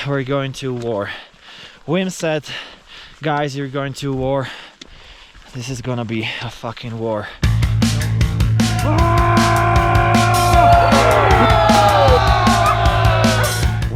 we're going to war. Wim said, guys, you're going to war. This is gonna be a fucking war.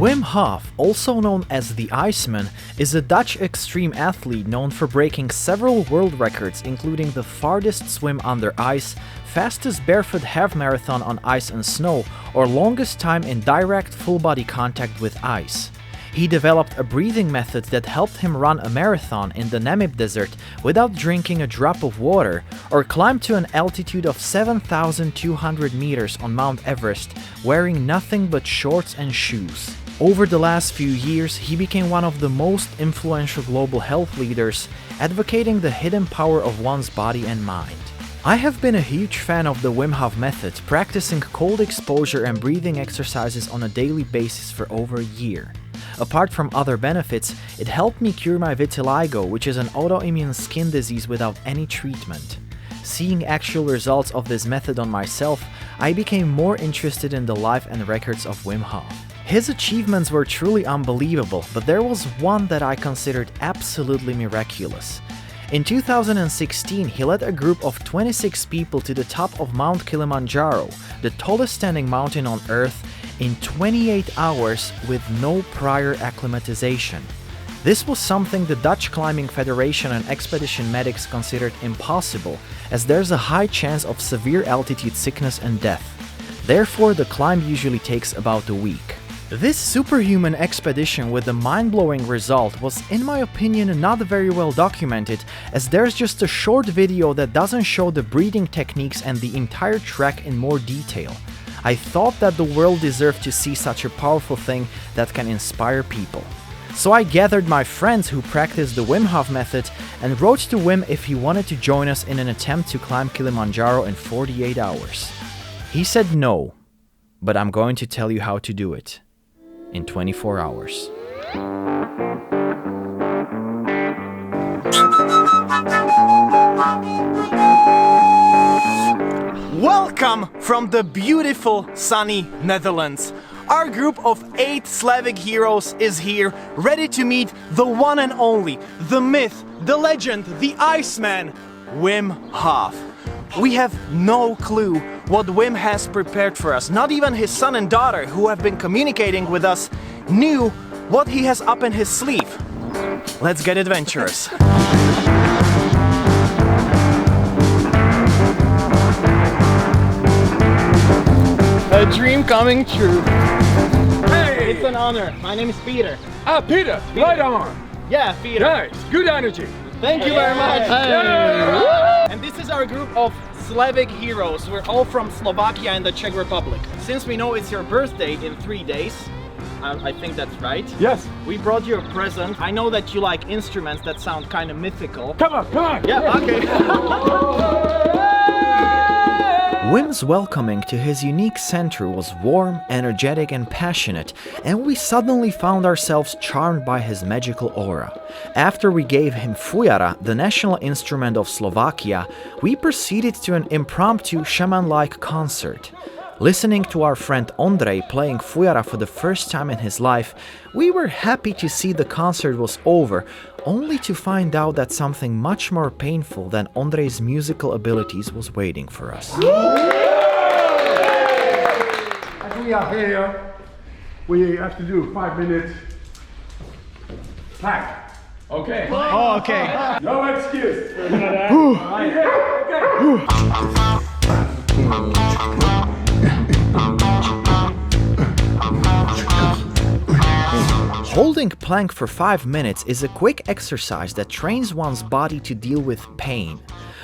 Wim Hof, also known as the Iceman, is a Dutch extreme athlete known for breaking several world records, including the farthest swim under ice, fastest barefoot half marathon on ice and snow, or longest time in direct full-body contact with ice. He developed a breathing method that helped him run a marathon in the Namib Desert without drinking a drop of water, or climb to an altitude of 7,200 meters on Mount Everest wearing nothing but shorts and shoes. Over the last few years, he became one of the most influential global health leaders, advocating the hidden power of one's body and mind. I have been a huge fan of the Wim Hof method, practicing cold exposure and breathing exercises on a daily basis for over a year. Apart from other benefits, it helped me cure my vitiligo, which is an autoimmune skin disease without any treatment. Seeing actual results of this method on myself, I became more interested in the life and records of Wim Hof. His achievements were truly unbelievable, but there was one that I considered absolutely miraculous. In 2016, he led a group of 26 people to the top of Mount Kilimanjaro, the tallest standing mountain on Earth, in 28 hours with no prior acclimatization. This was something the Dutch Climbing Federation and expedition medics considered impossible, as there's a high chance of severe altitude sickness and death. Therefore, the climb usually takes about a week. This superhuman expedition with the mind-blowing result was, in my opinion, not very well documented, as there's just a short video that doesn't show the breathing techniques and the entire trek in more detail. I thought that the world deserved to see such a powerful thing that can inspire people. So I gathered my friends who practice the Wim Hof method and wrote to Wim if he wanted to join us in an attempt to climb Kilimanjaro in 48 hours. He said no, but I'm going to tell you how to do it. In 24 hours. Welcome from the beautiful sunny Netherlands. Our group of 8 Slavic heroes is here, ready to meet the one and only, the myth, the legend, the Iceman, Wim Hof. We have no clue what Wim has prepared for us. Not even his son and daughter, who have been communicating with us, knew what he has up in his sleeve. Let's get adventurous. A dream coming true. Hey! It's an honor. My name is Peter. Ah, Peter, right on. Yeah, Peter. Nice, good energy. Thank you very much. Hey. And this is our group of Slavic heroes. We're all from Slovakia and the Czech Republic. Since we know it's your birthday in 3 days, I think that's right. Yes. We brought you a present. I know that you like instruments that sound kind of mythical. Come on, come on. Yeah, okay. Wim's welcoming to his unique center was warm, energetic and passionate, and we suddenly found ourselves charmed by his magical aura. After we gave him fujara, the national instrument of Slovakia, we proceeded to an impromptu shaman-like concert. Listening to our friend Ondrej playing fujara for the first time in his life, we were happy to see the concert was over, only to find out that something much more painful than Ondrej's musical abilities was waiting for us. As we are here, we have to do 5 minutes plank. Okay. Oh, okay. No excuse. Holding plank for 5 minutes is a quick exercise that trains one's body to deal with pain.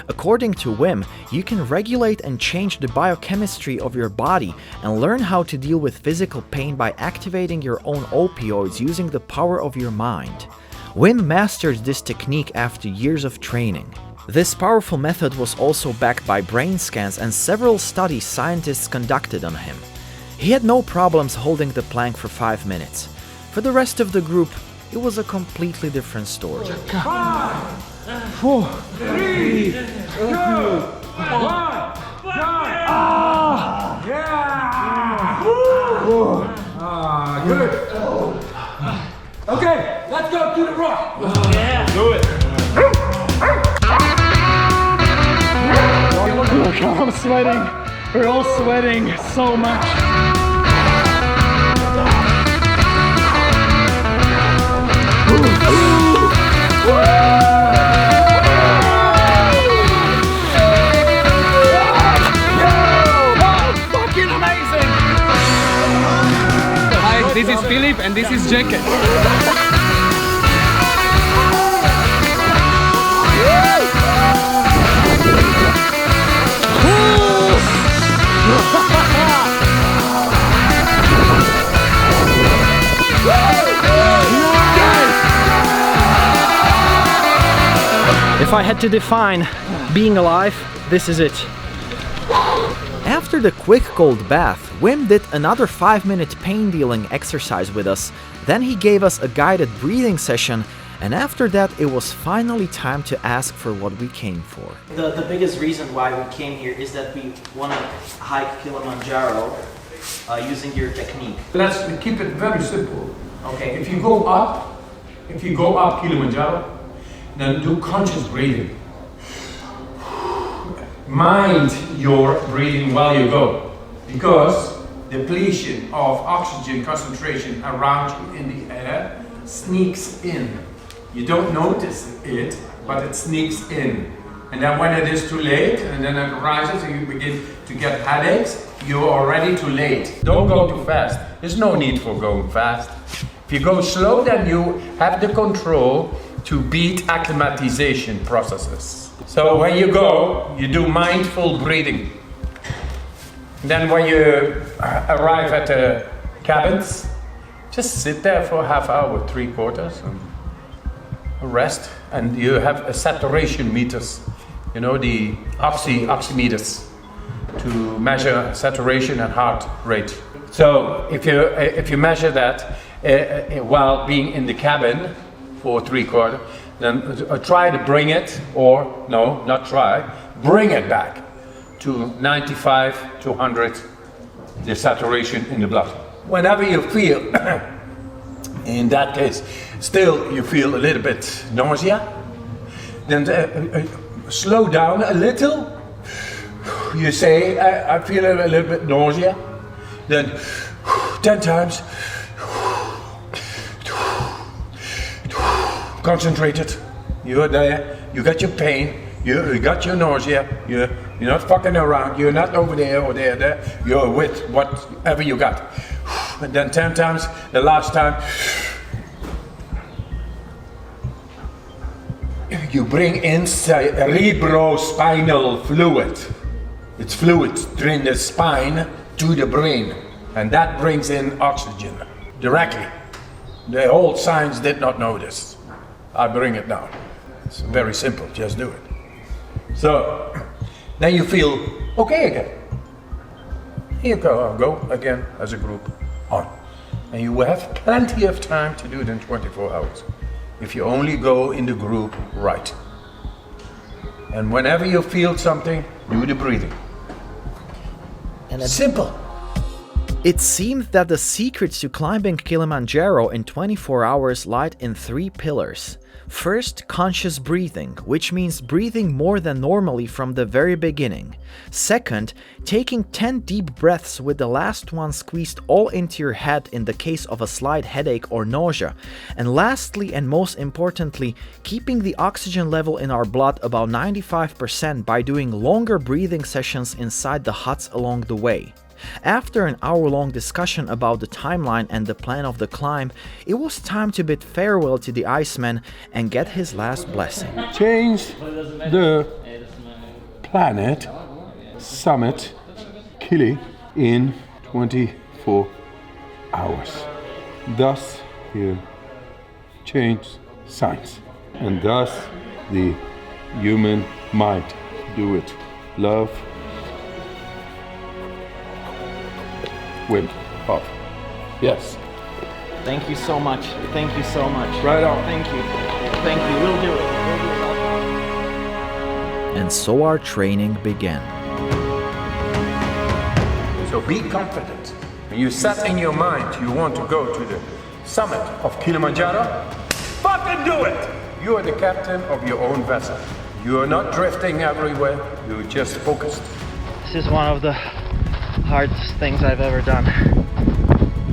According to Wim, you can regulate and change the biochemistry of your body and learn how to deal with physical pain by activating your own opioids using the power of your mind. Wim mastered this technique after years of training. This powerful method was also backed by brain scans and several studies scientists conducted on him. He had no problems holding the plank for 5 minutes. For the rest of the group, it was a completely different story. 5, 4, 3, 2, 1, Yeah! Good. Okay, let's go to the rock. Do it. I'm sweating. We're all sweating so much. Fucking amazing! Hi, this is Philip and this is Jacket. If I had to define being alive, this is it. After the quick cold bath, Wim did another 5-minute pain-dealing exercise with us, then he gave us a guided breathing session, and after that it was finally time to ask for what we came for. The biggest reason why we came here is that we want to hike Kilimanjaro using your technique. Let's keep it very simple. Okay. If you go up Kilimanjaro, then do conscious breathing. Mind your breathing while you go, because depletion of oxygen concentration around you in the air sneaks in. You don't notice it, but it sneaks in. And then when it is too late, and then it rises and you begin to get headaches, you're already too late. Don't go too fast. There's no need for going fast. If you go slow, then you have the control to beat acclimatization processes. So when you go, you do mindful breathing. Then when you arrive at the cabins, just sit there for a half hour, 3/4, and rest. And you have a saturation meters, you know, the oximeters, to measure saturation and heart rate. So if you measure that while being in the cabin for 3/4, then try to bring it, or no, not try, bring it back to 95 to 100, the saturation in the blood. Whenever you feel, in that case, still you feel a little bit nausea, then slow down a little. You say, I feel a little bit nausea, then 10 times. Concentrated. You're there. You got your pain. You got your nausea. You're not fucking around. You're not over there or there. You're with whatever you got. And then 10 times. The last time, you bring in cerebrospinal fluid. It's fluid in the spine to the brain, and that brings in oxygen directly. The old science did not know this. I bring it now. It's very simple, just do it. So, then you feel okay again. Here go again as a group on. And you have plenty of time to do it in 24 hours. If you only go in the group right. And whenever you feel something, do the breathing. And simple. It seemed that the secrets to climbing Kilimanjaro in 24 hours lied in 3 pillars. First, conscious breathing, which means breathing more than normally from the very beginning. Second, taking 10 deep breaths with the last one squeezed all into your head in the case of a slight headache or nausea. And lastly, and most importantly, keeping the oxygen level in our blood about 95% by doing longer breathing sessions inside the huts along the way. After an hour-long discussion about the timeline and the plan of the climb, it was time to bid farewell to the Iceman and get his last blessing. Change the planet summit Kili in 24 hours. Thus you change science, and thus the human mind. Do it. Love, Wim Hof. Yes. Thank you so much. Thank you so much. Right on. Thank you. Thank you. We'll do it. And so our training began. So be confident. When you set in your mind you want to go to the summit of Kilimanjaro? Fucking do it! You are the captain of your own vessel. You are not drifting everywhere, you're just focused. This is one of the hardest things I've ever done.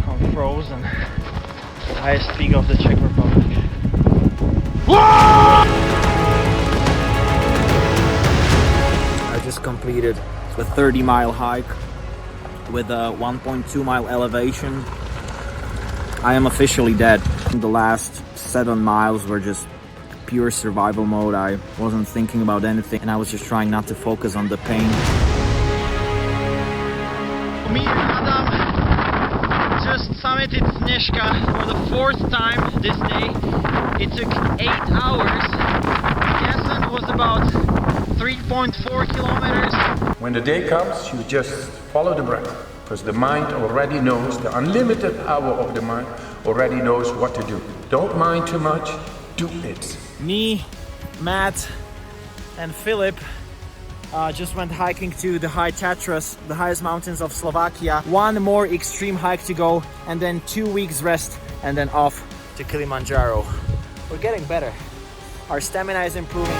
I'm frozen. The highest peak of the Czech Republic. I just completed a 30-mile hike with a 1.2-mile elevation. I am officially dead. The last 7 miles were just pure survival mode. I wasn't thinking about anything and I was just trying not to focus on the pain. Me and Adam just summited Snezhka for the 4th time this day. It took 8 hours. The ascent was about 3.4 kilometers. When the day comes, you just follow the breath, because the mind already knows, the unlimited power of the mind already knows what to do. Don't mind too much, do it. Me, Matt, and Philip just went hiking to the High Tatras, the highest mountains of Slovakia. One more extreme hike to go, and then 2 weeks rest, and then off to Kilimanjaro. We're getting better. Our stamina is improving.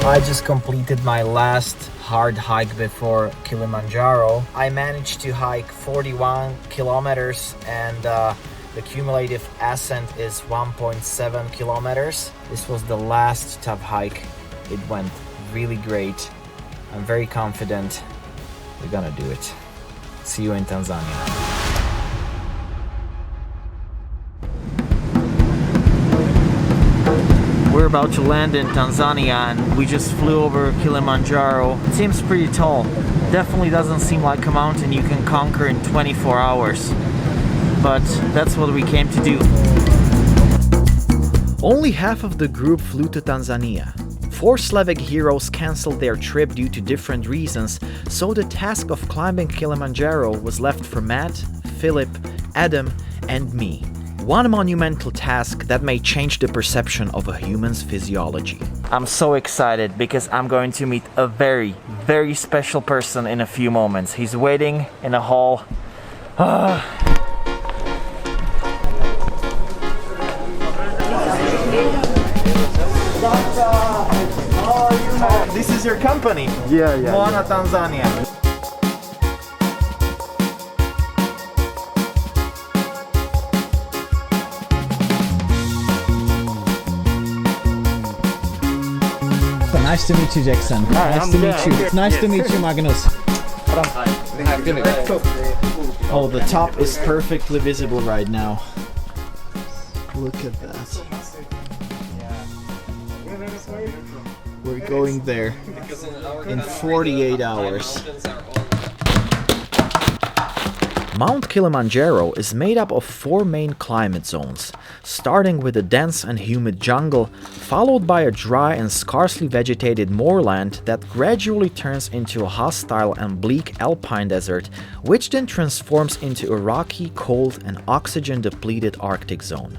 I just completed my last hard hike before Kilimanjaro. I managed to hike 41 kilometers and the cumulative ascent is 1.7 kilometers. This was the last tough hike. It went really great. I'm very confident we're gonna do it. See you in Tanzania. We're about to land in Tanzania and we just flew over Kilimanjaro. It seems pretty tall. Definitely doesn't seem like a mountain you can conquer in 24 hours. But that's what we came to do. Only half of the group flew to Tanzania. 4 Slavic heroes cancelled their trip due to different reasons, so the task of climbing Kilimanjaro was left for Matt, Philip, Adam, and me. One monumental task that may change the perception of a human's physiology. I'm so excited because I'm going to meet a very, very special person in a few moments. He's waiting in a hall. This is your company? Yeah. Moana, Tanzania. Nice to meet you, Jackson. Nice to meet you. It's nice to meet you, Magnus. Oh, the top is perfectly visible right now. Look at that. We're going there in 48 hours. Mount Kilimanjaro is made up of 4 main climate zones, starting with a dense and humid jungle, followed by a dry and sparsely vegetated moorland that gradually turns into a hostile and bleak alpine desert, which then transforms into a rocky, cold and oxygen-depleted Arctic zone.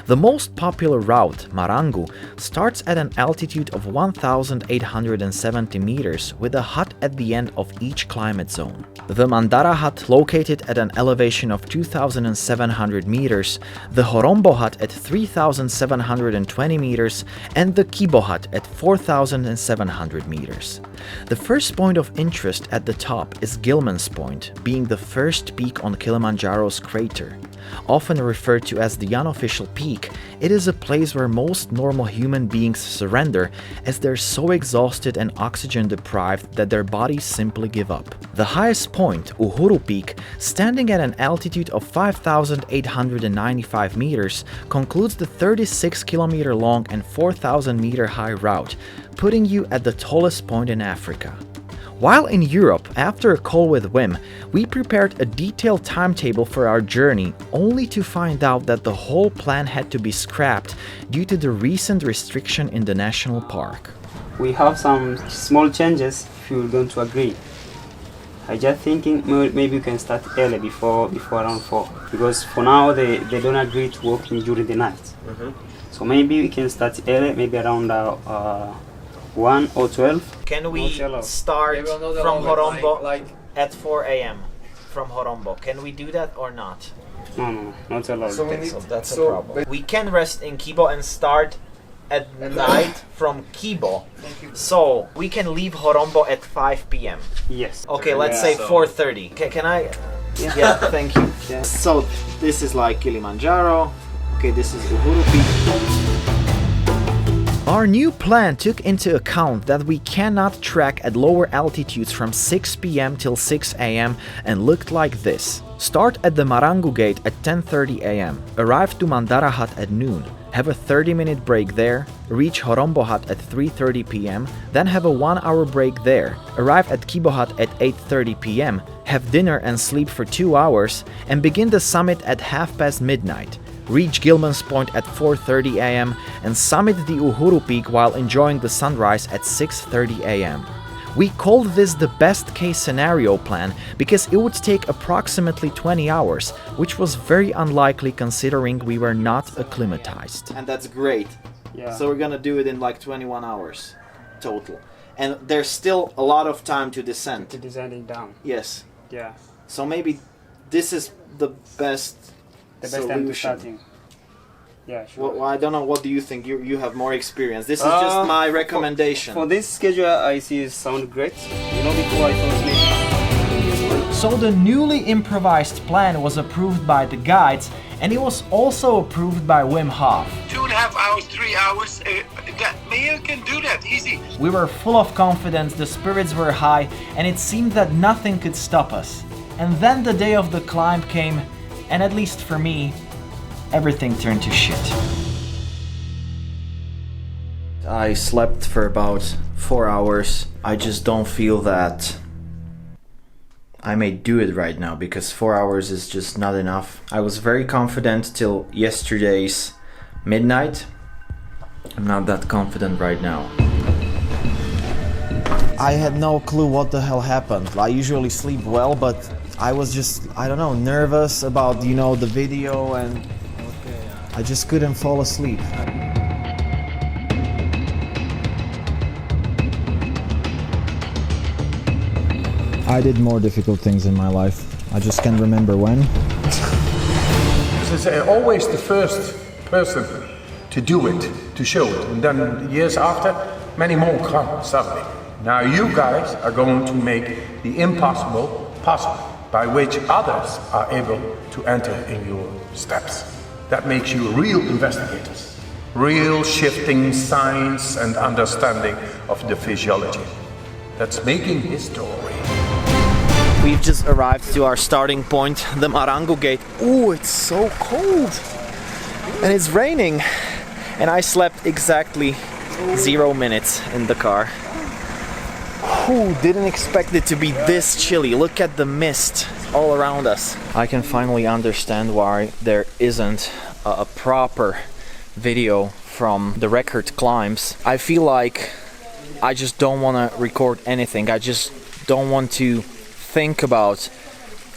The most popular route, Marangu, starts at an altitude of 1,870 meters with a hut at the end of each climate zone. The Mandara hut located at an elevation of 2,700 meters, the Horombo hut at 3,720 meters, and the Kibo hut at 4,700 meters. The first point of interest at the top is Gilman's Point, being the first peak on Kilimanjaro's crater. Often referred to as the unofficial peak, it is a place where most normal human beings surrender as they're so exhausted and oxygen deprived that their bodies simply give up. The highest point, Uhuru Peak, standing at an altitude of 5,895 meters, concludes the 36-kilometer long and 4,000-meter high route, putting you at the tallest point in Africa. While in Europe, after a call with Wim, we prepared a detailed timetable for our journey, only to find out that the whole plan had to be scrapped due to the recent restriction in the national park. We have some small changes if you're going to agree. I just thinking maybe we can start early before around 4, because for now they don't agree to walking during the night. So maybe we can start early, maybe around 1 or 12. Can we start from Horombo at 4 a.m.? from Horombo. Can we do that or not? No, not allowed. So that's a problem. We can rest in Kibo and start at night from Kibo. So we can leave Horombo at 5 p.m. Yes. Okay, let's say 4:30. Can I? Yeah, thank you. Yeah. So this is like Kilimanjaro. Okay, this is Uhuru Peak. Our new plan took into account that we cannot trek at lower altitudes from 6 p.m. till 6 a.m. and looked like this. Start at the Marangu Gate at 10:30 a.m. Arrive to Mandara Hut at noon. Have a 30-minute break there, reach Horombo Hut at 3:30 p.m., then have a 1-hour break there, arrive at Kibo Hut at 8:30 p.m., have dinner and sleep for 2 hours, and begin the summit at midnight. Reach Gilman's Point at 4:30 a.m. and summit the Uhuru Peak while enjoying the sunrise at 6:30 a.m. We called this the best case scenario plan because it would take approximately 20 hours, which was very unlikely considering we were not acclimatized. And that's great. Yeah. So we're gonna do it in like 21 hours total. And there's still a lot of time to descend. To descending down. Yes. Yeah. So maybe this is the best Time to starting. Yeah, sure. Well, I don't know. What do you think? You have more experience. This is just my recommendation. For this schedule, I see it sound great. You know, before I thought maybe. So the newly improvised plan was approved by the guides, and it was also approved by Wim Hof. 2.5 hours, 3 hours. You can do that easy. We were full of confidence, the spirits were high, and it seemed that nothing could stop us. And then the day of the climb came, and at least for me, everything turned to shit. I slept for about 4 hours. I just don't feel that I may do it right now because 4 hours is just not enough. I was very confident till yesterday's midnight. I'm not that confident right now. I had no clue what the hell happened. I usually sleep well, but I was just, I don't know, nervous about, you know, the video, and I just couldn't fall asleep. I did more difficult things in my life. I just can't remember when. It's always the first person to do it, to show it, and then years after, many more come suddenly. Now you guys are going to make the impossible possible, by which others are able to enter in your steps. That makes you real investigators, real shifting science and understanding of the physiology. That's making history. We've just arrived to our starting point, the Marangu Gate. Ooh, it's so cold! And it's raining. And I slept exactly 0 minutes in the car. Who didn't expect it to be this chilly? Look at the mist all around us. I can finally understand why there isn't a proper video from the record climbs. I feel like I just don't want to record anything. I just don't want to think about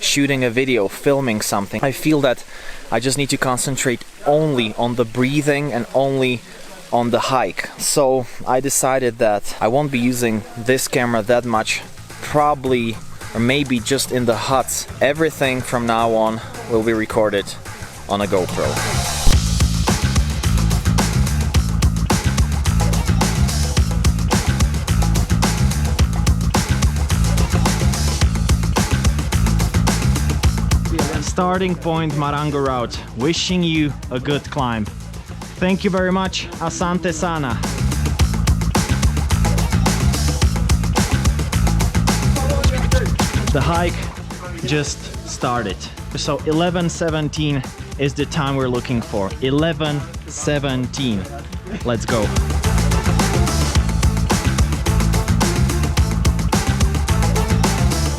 shooting a video, filming something. I feel that I just need to concentrate only on the breathing and only on the hike. So I decided that I won't be using this camera that much, probably or maybe just in the huts. Everything from now on will be recorded on a GoPro. Starting point Marangu route. Wishing you a good climb. Thank you very much. Asante sana. The hike just started. So 11:17 is the time we're looking for. 11:17. Let's go.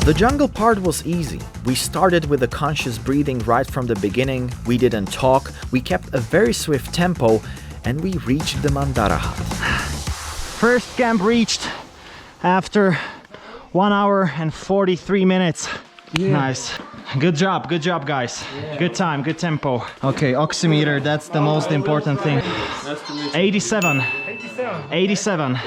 The jungle part was easy. We started with a conscious breathing right from the beginning. We didn't talk, we kept a very swift tempo, and we reached the Mandara Hut. First camp reached after 1 hour and 43 minutes. Yeah. Nice. Good job guys. Yeah. Good time, good tempo. Okay, oximeter, that's the most important thing. 87. 87.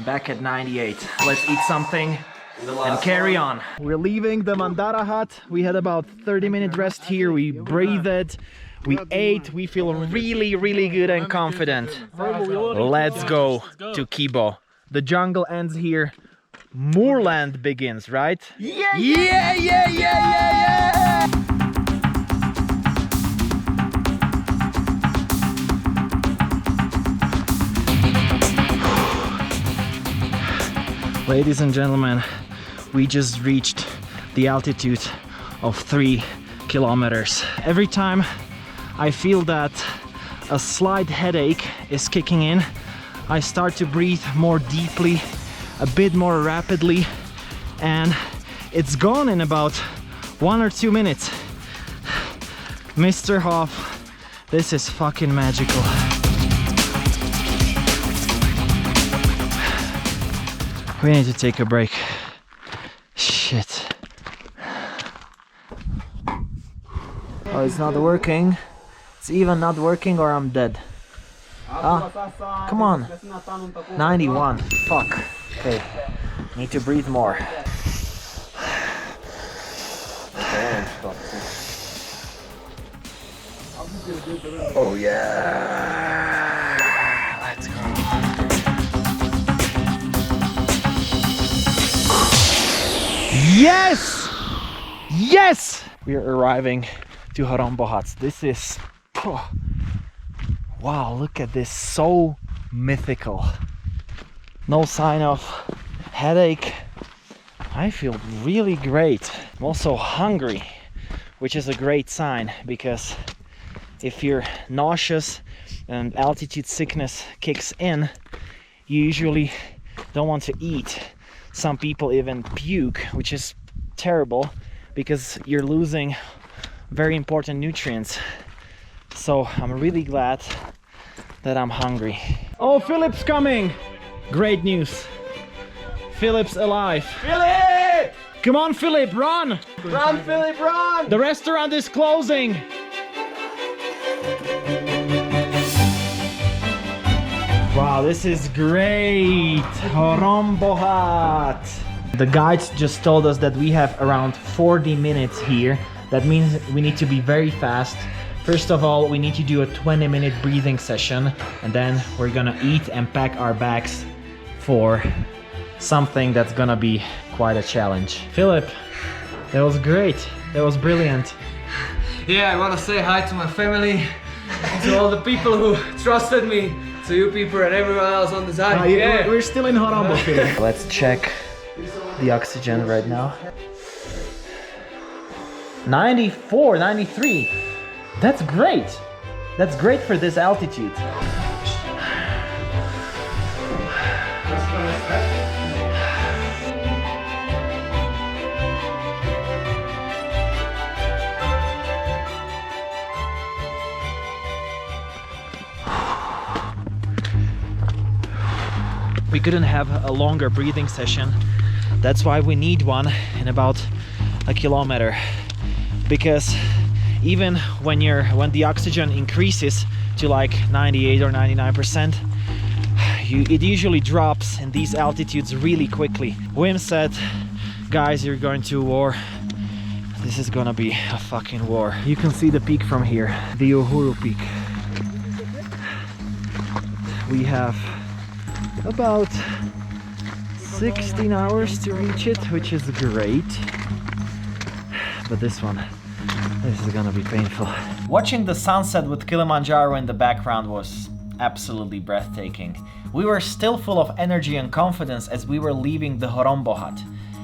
Back at 98. Let's eat something and carry on. We're leaving the Mandara hut. We had about 30-minute rest here. We breathed, we ate. We feel really, really good and confident. Let's go to Kibo. The jungle ends here. Moorland begins, right? Yeah, yeah, yeah, yeah, yeah, yeah! Ladies and gentlemen, we just reached the altitude of 3 kilometers. Every time I feel that a slight headache is kicking in, I start to breathe more deeply, a bit more rapidly, and it's gone in about 1 or 2 minutes. Mr. Hof, this is fucking magical. We need to take a break. Shit. Oh, it's not working. It's even not working or I'm dead. Ah, come on. 91. Fuck. Okay. Need to breathe more. Oh yeah. Let's go. Yes! Yes! We are arriving to Horombo Huts. This is... wow, look at this. So mythical. No sign of headache. I feel really great. I'm also hungry, which is a great sign, because if you're nauseous and altitude sickness kicks in, you usually don't want to eat. Some people even puke, which is terrible because you're losing very important nutrients. So I'm really glad that I'm hungry. Oh, Philip's coming! Great news. Philip's alive. Philip! Come on, Philip, run! Run, Philip, run! The restaurant is closing. Wow, this is great! Horombo Hut! The guides just told us that we have around 40 minutes here. That means we need to be very fast. First of all, we need to do a 20-minute breathing session, and then we're gonna eat and pack our bags for something that's gonna be quite a challenge. Philip, that was great. That was brilliant. Yeah, I want to say hi to my family, to all the people who trusted me, to you people and everyone else on the side. Yeah. We're still in Horombo, Philip. Let's check the oxygen right now. 94, 93. That's great. That's great for this altitude. We couldn't have a longer breathing session. That's why we need one in about a kilometer. Because even when the oxygen increases to like 98 or 99%, it usually drops in these altitudes really quickly. Wim said, guys, you're going to war. This is gonna be a fucking war. You can see the peak from here, the Uhuru peak. We have about 16 hours to reach it, which is great. But this is gonna be painful. Watching the sunset with Kilimanjaro in the background was absolutely breathtaking. We were still full of energy and confidence as we were leaving the Horombo Hut.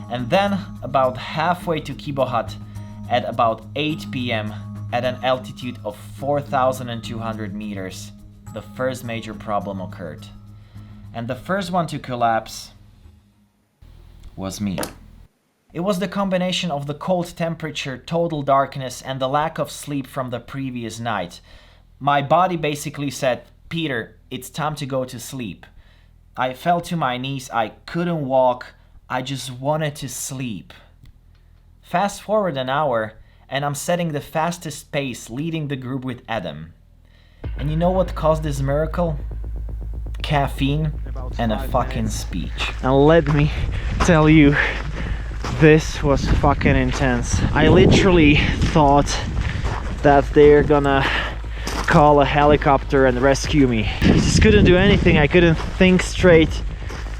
And then, about halfway to Kibo Hut, at about 8 p.m, at an altitude of 4,200 meters, the first major problem occurred. And the first one to collapse was me. It was the combination of the cold temperature, total darkness, and the lack of sleep from the previous night. My body basically said, Peter, it's time to go to sleep. I fell to my knees, I couldn't walk, I just wanted to sleep. Fast forward an hour, and I'm setting the fastest pace, leading the group with Adam. And you know what caused this miracle? Caffeine. and a fucking speech. And let me tell you, this was fucking intense. I literally thought that they're gonna call a helicopter and rescue me. I just couldn't do anything. I couldn't think straight.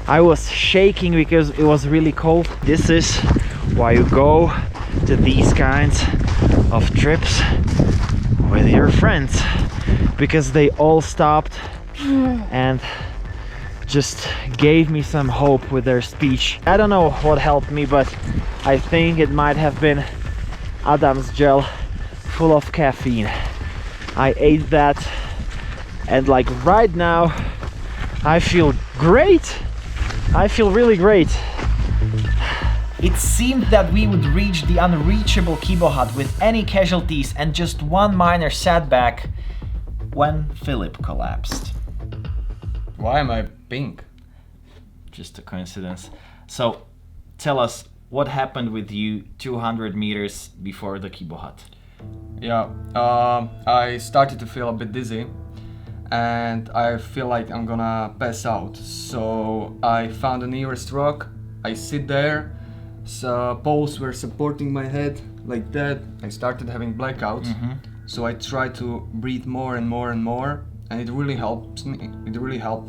I was shaking because it was really cold. This is why you go to these kinds of trips with your friends, because they all stopped and just gave me some hope with their speech. I don't know what helped me, but I think it might have been Adam's gel full of caffeine. I ate that, and like right now I feel great. I feel really great. It seemed that we would reach the unreachable Kibo hut with any casualties and just one minor setback when Philip collapsed. Why am I pink? Just a coincidence. So tell us, what happened with you 200 meters before the Kibo hut? Yeah, I started to feel a bit dizzy and I feel like I'm gonna pass out. So I found the nearest rock, I sit there, so poles were supporting my head like that. I started having blackouts, so I tried to breathe more and more and more, and it really helped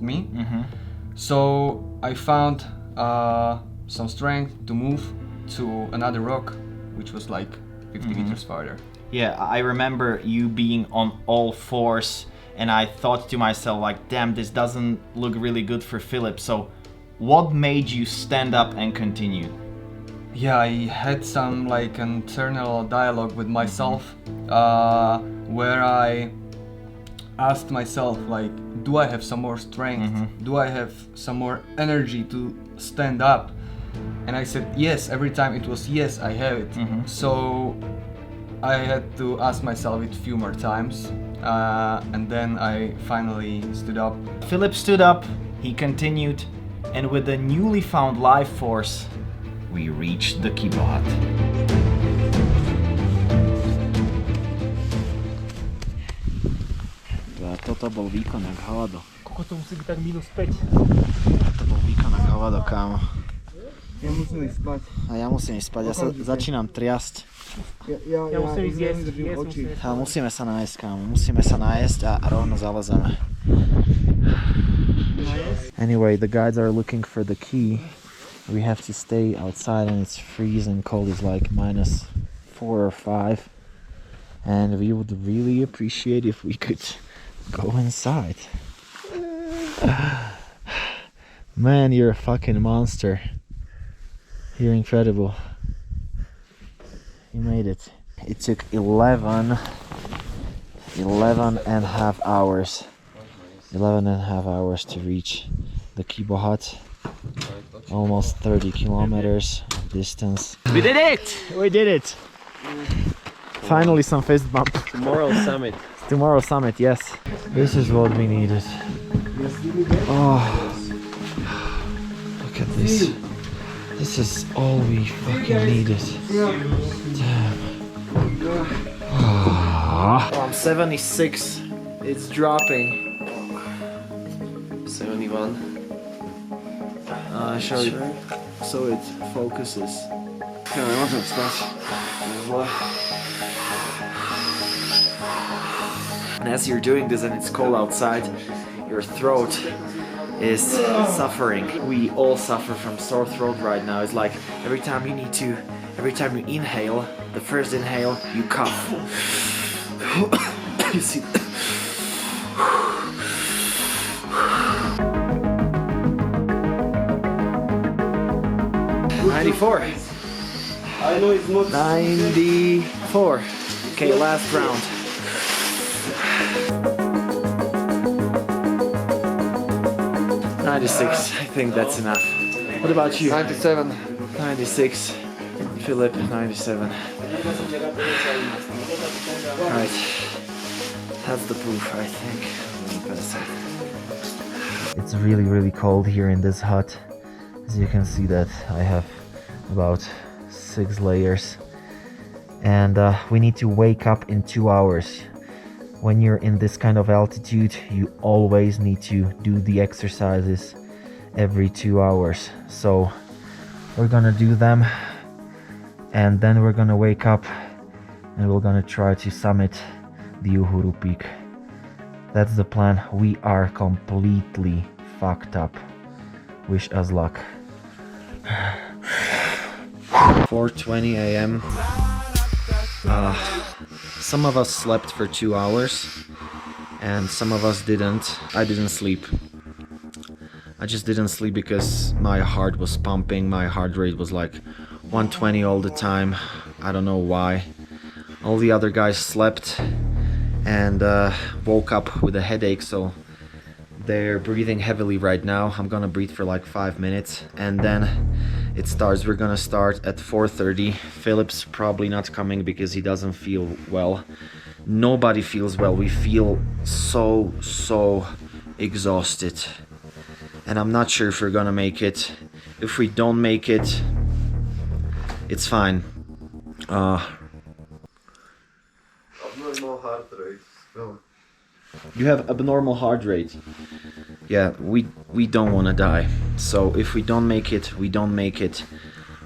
me. So I found some strength to move to another rock, which was like 50 meters farther. Yeah, I remember you being on all fours, and I thought to myself like, damn, this doesn't look really good for Philip. So what made you stand up and continue? Yeah, I had some like internal dialogue with myself, where I asked myself like, do I have some more strength? Do I have some more energy to stand up? And I said yes. Every time it was yes, I have it. So I had to ask myself it a few more times, and then I finally stood up. Philip stood up, he continued, and with a newly found life force, we reached the Kibo hut. Toto bol výkon jak hovado. Koľko to musí byť tak -5? To bol výkon jak hovado, kámo. Ja musím ísť spať. A ja musím ísť spať, ja sa začínam triasť. Ja musím ísť jesť. Ale musíme sa nájsť, kámo. Musíme sa nájsť a rovno zalezeme. Anyway, the guides are looking for the key. We have to stay outside and it's freezing cold. It's like -4 or 5. And we would really appreciate if we could go inside. Man, you're a fucking monster. You're incredible. You made it. It took 11 and a half hours. 11 and a half hours to reach the Kibo hut. Almost 30 kilometers of distance. We did it! We did it! Finally some fist bump. Tomorrow summit, yes. This is what we needed. Oh, look at this. This is all we fucking needed. Damn. Oh, I'm 76. It's dropping. 71. Show you. So it focuses. And as you're doing this and it's cold outside, your throat is suffering. We all suffer from sore throat right now. It's like every time you inhale, the first inhale, you cough. You see. 94. I know it's not 94. Okay, last round. $96. I think that's enough. What about you? 97. 96. Philip, 97. Alright. That's the proof, I think. It's really, really cold here in this hut. As you can see that I have about 6 layers. And we need to wake up in 2 hours. When you're in this kind of altitude, you always need to do the exercises every 2 hours. So we're gonna do them, and then we're gonna wake up and we're gonna try to summit the Uhuru Peak. That's the plan. We are completely fucked up. Wish us luck. 4:20 a.m. Some of us slept for 2 hours and some of us didn't. I didn't sleep. I just didn't sleep because my heart was pumping. My heart rate was like 120 all the time. I don't know why. All the other guys slept and woke up with a headache, so they're breathing heavily right now. I'm gonna breathe for like 5 minutes and then it starts. We're gonna start at 4:30. Philip's probably not coming because he doesn't feel well. Nobody feels well. We feel so exhausted. And I'm not sure if we're gonna make it. If we don't make it, it's fine. Abnormal heart rate. No. You have abnormal heart rate. Yeah, we don't want to die. So if we don't make it, we don't make it.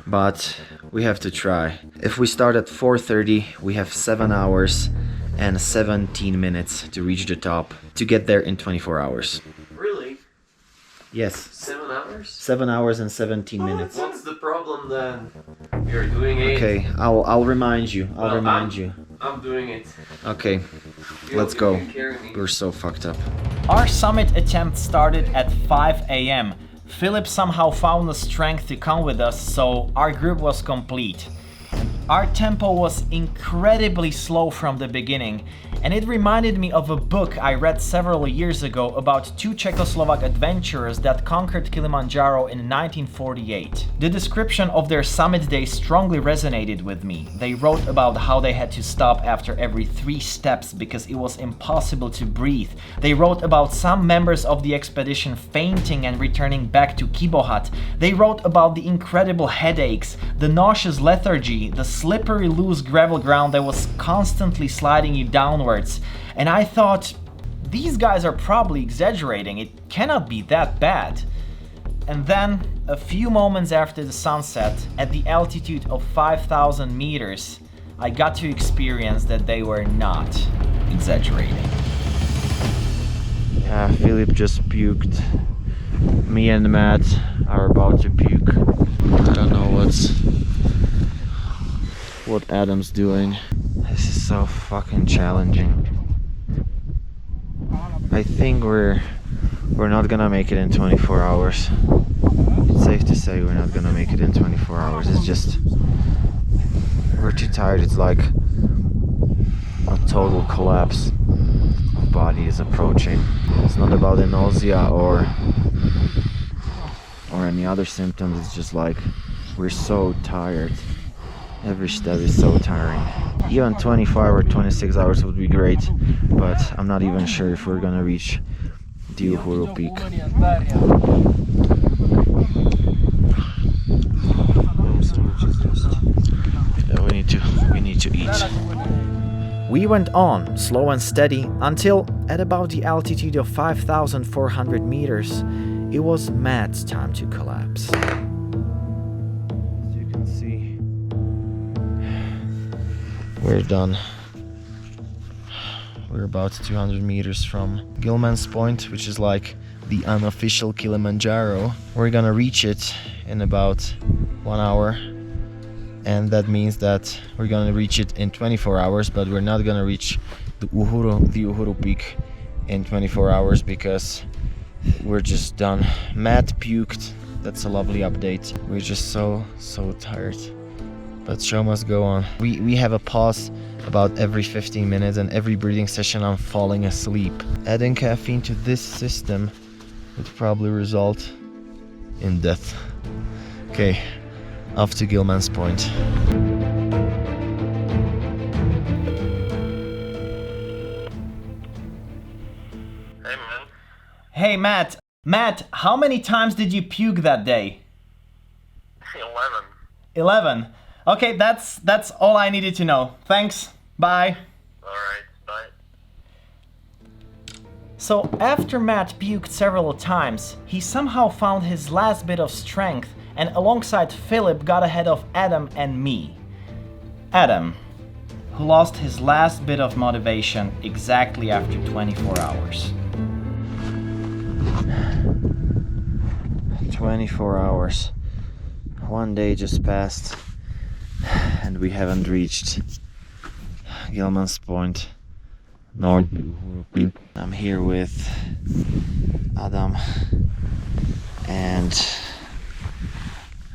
But we have to try. If we start at 4:30, we have 7 hours and 17 minutes to reach the top, to get there in 24 hours. Really? Yes. 7 hours? 7 hours and 17 minutes. What's the problem then? You're doing it. Okay, I'll remind you. I'll remind you. I'm doing it. Okay, let's You go. can carry me. We're so fucked up. Our summit attempt started at 5 a.m. Philip somehow found the strength to come with us, so our group was complete. Our tempo was incredibly slow from the beginning, and it reminded me of a book I read several years ago about two Czechoslovak adventurers that conquered Kilimanjaro in 1948. The description of their summit day strongly resonated with me. They wrote about how they had to stop after every 3 steps because it was impossible to breathe. They wrote about some members of the expedition fainting and returning back to Kibo hut. They wrote about the incredible headaches, the nauseous lethargy, the slippery loose gravel ground that was constantly sliding you downwards. And I thought, these guys are probably exaggerating, it cannot be that bad. And then, a few moments after the sunset, at the altitude of 5,000 meters, I got to experience that they were not exaggerating. Yeah, Philip just puked. Me and Matt are about to puke. I don't know what Adam's doing. This is so fucking challenging. I think we're not gonna make it in 24 hours. It's safe to say we're not gonna make it in 24 hours. It's just we're too tired. It's like a total collapse of body is approaching. It's not about the nausea or any other symptoms. It's just like we're so tired. Every step is so tiring. Even 25 or 26 hours would be great, but I'm not even sure if we're gonna reach the Uhuru Peak. Yeah, we need to eat. We went on, slow and steady, until at about the altitude of 5,400 meters, it was Matt's time to collapse. We're done. We're about 200 meters from Gilman's Point, which is like the unofficial Kilimanjaro. We're gonna reach it in about 1 hour, and that means that we're gonna reach it in 24 hours, but we're not gonna reach the Uhuru Peak in 24 hours because we're just done. Matt puked. That's a lovely update. We're just so tired. But show must go on. We have a pause about every 15 minutes, and every breathing session I'm falling asleep. Adding caffeine to this system would probably result in death. Okay, off to Gilman's Point. Hey man. Hey Matt! Matt, how many times did you puke that day? 11. 11. Okay, that's all I needed to know. Thanks. Bye. Alright, bye. So after Matt puked several times, he somehow found his last bit of strength and alongside Philip got ahead of Adam and me. Adam, who lost his last bit of motivation exactly after 24 hours. 24 hours. One day just passed and we haven't reached Gilman's Point. North. I'm here with Adam and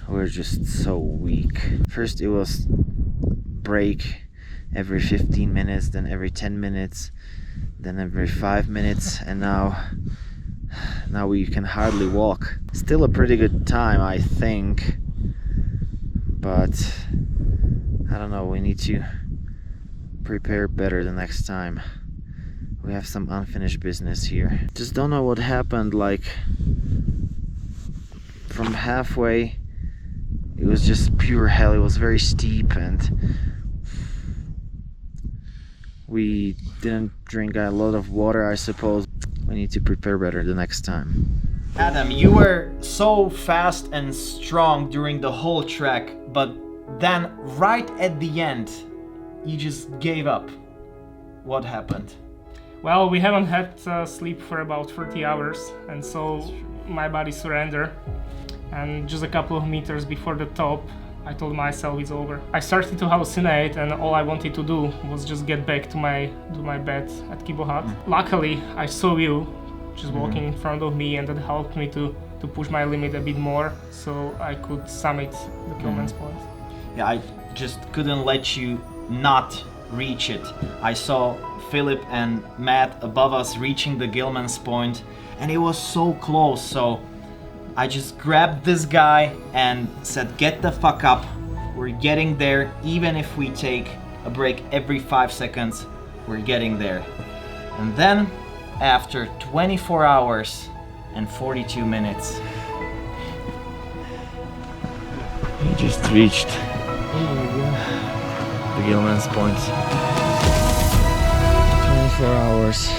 we're just so weak. First it was break every 15 minutes, then every 10 minutes, then every 5 minutes, and now we can hardly walk. Still a pretty good time, I think, but I don't know, we need to prepare better the next time. We have some unfinished business here. Just don't know what happened, like from halfway it was just pure hell. It was very steep and we didn't drink a lot of water, I suppose. We need to prepare better the next time. Adam, you were so fast and strong during the whole trek, but then right at the end you just gave up. What happened? Well, we haven't had sleep for about 30 hours, and so my body surrendered. And just a couple of meters before the top, I told myself it's over. I started to hallucinate, and all I wanted to do was just get back to my bed at Kibo hut. Luckily, I saw you just walking in front of me, and that helped me to push my limit a bit more, so I could summit the Gilman's Point. Yeah, I just couldn't let you not reach it. I saw Philip and Matt above us reaching the Gilman's Point, and it was so close, so I just grabbed this guy and said, get the fuck up, we're getting there, even if we take a break every 5 seconds, we're getting there. And then, after 24 hours and 42 minutes, we just reached the Gilman's Point. 24 hours,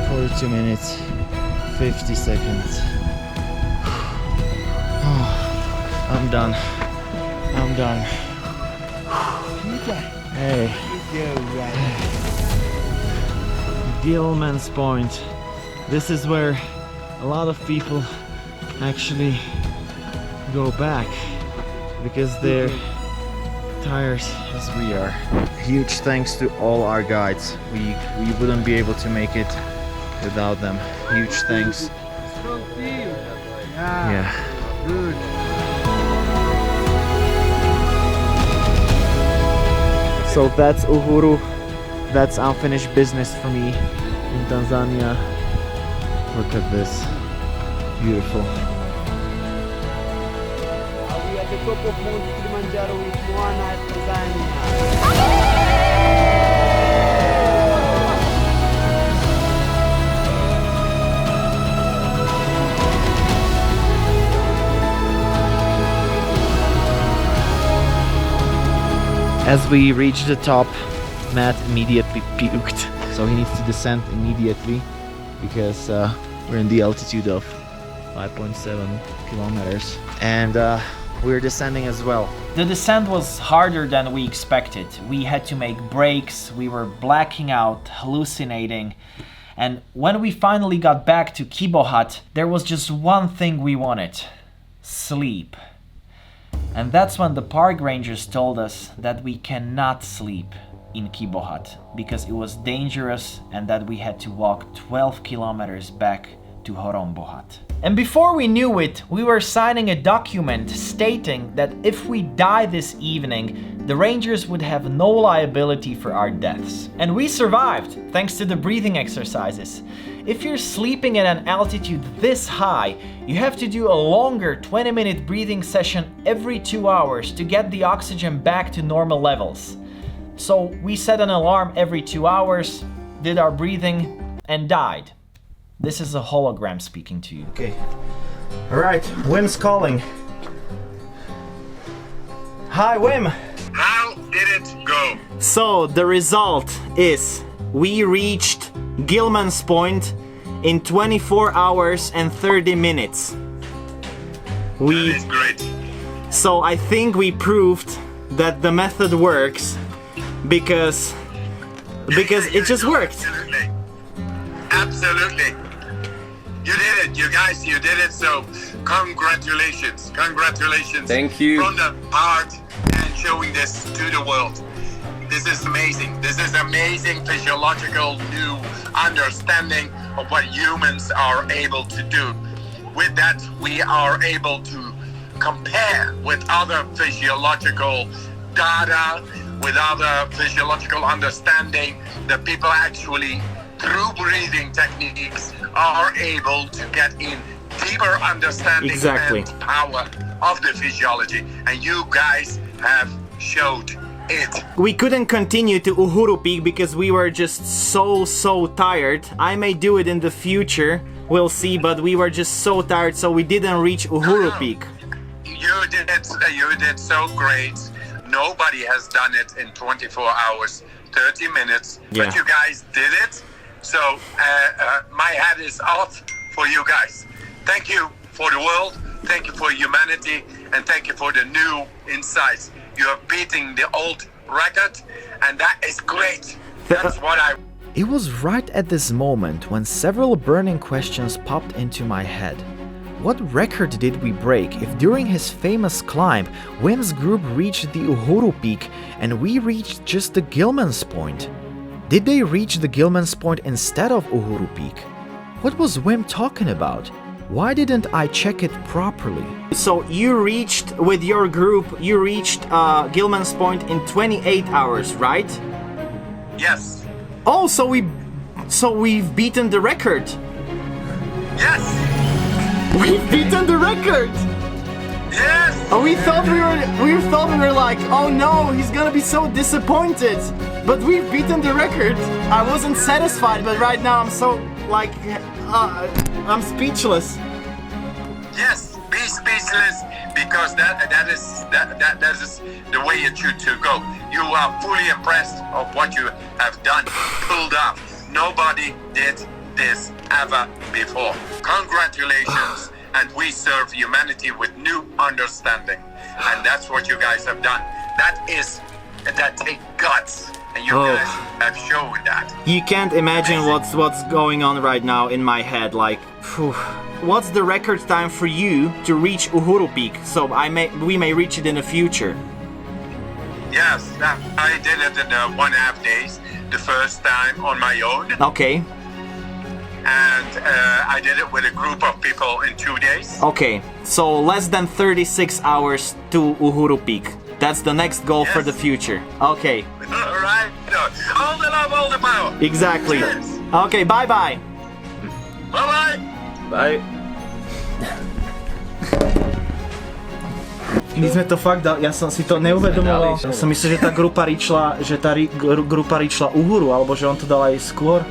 42 minutes, 50 seconds. I'm done. I'm done. Hey. Gilman's Point. This is where a lot of people actually go back because they're tired as we are. Huge thanks to all our guides. We wouldn't be able to make it without them. Huge thanks. Yeah. Good. So that's Uhuru. That's unfinished business for me in Tanzania. Look at this. Beautiful. We are at the top of Mount Kilimanjaro with Moorland, Tanzania. As we reach the top, Matt immediately puked. So he needs to descend immediately because we're in the altitude of 5.7 kilometers. And we're descending as well. The descent was harder than we expected. We had to make breaks, we were blacking out, hallucinating. And when we finally got back to Kibo hut, there was just one thing we wanted: sleep. And that's when the park rangers told us that we cannot sleep in Kibo hut because it was dangerous and that we had to walk 12 kilometers back to Horombo hut. And before we knew it, we were signing a document stating that if we die this evening, the rangers would have no liability for our deaths. And we survived, thanks to the breathing exercises. If you're sleeping at an altitude this high, you have to do a longer 20-minute breathing session every 2 hours to get the oxygen back to normal levels. So we set an alarm every 2 hours, did our breathing, and died. This is a hologram speaking to you. Okay. Alright, Wim's calling. Hi, Wim! How did it go? So, the result is we reached Gilman's Point in 24 hours and 30 minutes. That is great. So I think we proved that the method works because it just worked. Absolutely. Absolutely. You did it, you guys, you did it. So congratulations. Congratulations. Thank you. From the heart and showing this to the world. This is amazing. This is amazing physiological new understanding of what humans are able to do. With that, we are able to compare with other physiological data, with other physiological understanding that people actually, through breathing techniques, are able to get in deeper understanding Exactly. and power of the physiology. And you guys have showed it. We couldn't continue to Uhuru Peak because we were just so tired. I may do it in the future, we'll see, but we were just so tired, so we didn't reach Uhuru Peak. You did so great. Nobody has done it in 24 hours, 30 minutes, Yeah. but you guys did it. So my hat is off for you guys. Thank you for the world, thank you for humanity, and thank you for the new insights. You are beating the old record, and that is great. That's what I... It was right at this moment when several burning questions popped into my head. What record did we break if during his famous climb, Wim's group reached the Uhuru Peak and we reached just the Gilman's Point? Did they reach the Gilman's Point instead of Uhuru Peak? What was Wim talking about? Why didn't I check it properly? So you reached, with your group, you reached Gilman's Point in 28 hours, right? Yes. Oh, so we've beaten the record. Yes. We've beaten the record. Yes. Oh, we thought we were like, oh no, he's gonna be so disappointed. But we've beaten the record. I wasn't satisfied, but right now I'm so like, I'm speechless. Yes, be speechless, because that is the way it should to go. You are fully impressed of what you have done, pulled off. Nobody did this ever before. Congratulations, and we serve humanity with new understanding, and that's what you guys have done. That takes guts, and you guys have shown that. You can't imagine what's going on right now in my head. Like, phew. What's the record time for you to reach Uhuru Peak? So we may reach it in the future. Yes, I did it in 1.5 days, the first time on my own. Okay. And I did it with a group of people in 2 days. Okay, so less than 36 hours to Uhuru Peak. That's the next goal for the future. Okay. All right. All the love, all the power. Exactly. Cheers. Okay, bye-bye. Bye-bye. Bye. My sme to fakt dali, ja som si to neuvedomoval. Ja som myslel, že tá grupa ričla Uhuru, alebo že on to dal aj skôr.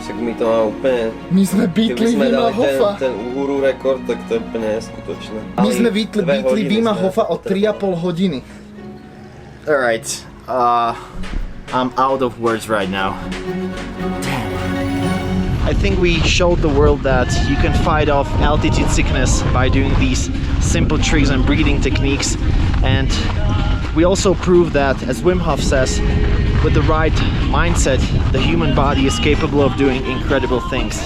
Však my to má úplne... My sme beatli Wima Hofa. ten Uhuru rekord, tak to je úplne neskutočné. My sme beatli Wima Hofa o 3,5 hodiny. Alright, I'm out of words right now. Damn. I think we showed the world that you can fight off altitude sickness by doing these simple tricks and breathing techniques, and we also proved that, as Wim Hof says, with the right mindset, the human body is capable of doing incredible things.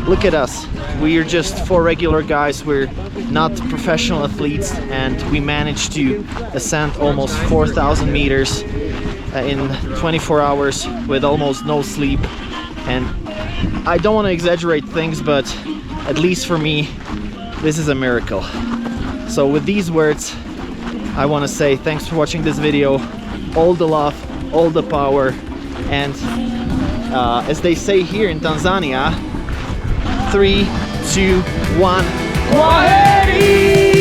Look at us. We are just 4 regular guys. We're not professional athletes, and we managed to ascend almost 4,000 meters in 24 hours with almost no sleep. And I don't want to exaggerate things, but at least for me, this is a miracle. So with these words, I want to say thanks for watching this video. All the love, all the power, and as they say here in Tanzania, 3, 2, 1, Kwaheri!